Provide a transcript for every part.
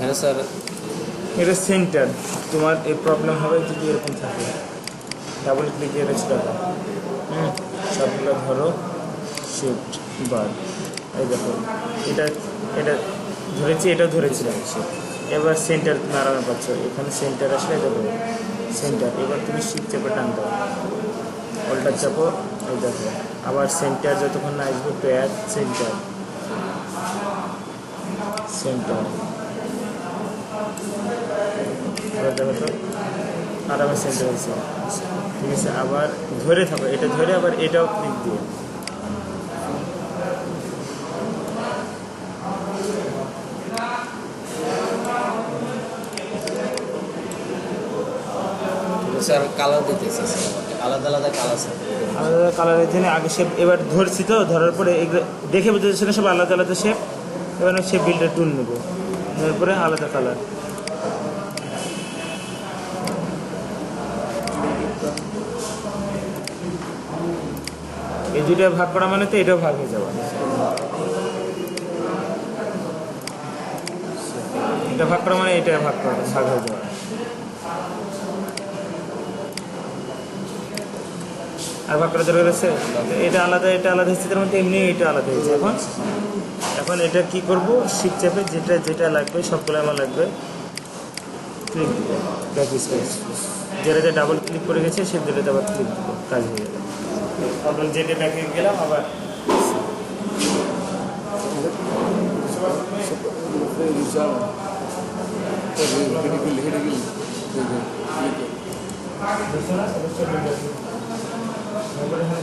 এখানে স্যার এটা সেন্টার। তোমার এই প্রবলেম হবে যদি এরকম থাকে, ডাবল ক্লিক দিয়ে রেখে দাও। সবগুলো ধরো, শিফট বার, এই দেখো এটা এটা ধরেছি, এটাও ধরেছিলাম। এবার সেন্টার তুমি আরামে পাচ্ছ। এখানে সেন্টার আসলে দেখো সেন্টার, এবার তুমি শিফট চেপে টান দাও, ওল্টা চাপো, এই দেখো আবার সেন্টার যতক্ষণ না আসবে প্যাড সেন্টার সেন্টার, এবার দেখো তো আরামে সেন্টার হয়েছে। ঠিক আছে, আবার ধরে থাকো, এটা ধরে আবার এটাও ক্লিক দিয়ে স্যার কালার দিতেছে স্যার, আলাদা আলাদা কালার স্যার, আলাদা আলাদা কালারের জন্য আগে শেপ এবার ধরছি, তো ধরার পরে এগুলো দেখে বুঝতে না সব আলাদা আলাদা শেপ। এবার আমি শেপ বিল্ডার টুল নেবো, নেওয়ার পরে আলাদা কালার। এই দুইটা ভাগ করা মানে তো এটাও ভাগ হয়ে যাওয়া, এটা ভাগ করা মানে এটা ভাগ করা ভাগ হয়ে যাওয়া। আর ভাগ করা দরকার আছে, এটা আলাদা এটা আলাদা হচ্ছে, তার মধ্যে এমনি এটা আলাদা হয়েছে। এখন এখন এটা কি করব, শিফট চেপে যেটা যেটা লাগবে সবগুলো আমার লাগবে ক্লিক দিব, ব্যাক স্পেস, যেটাতে ডাবল ক্লিক করে গেছে সে দুটোতে আবার ক্লিক দিব, কাজ হয়ে গেল। তারপর যেটা ব্যাকে গেলাম আবার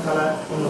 কালার অন্য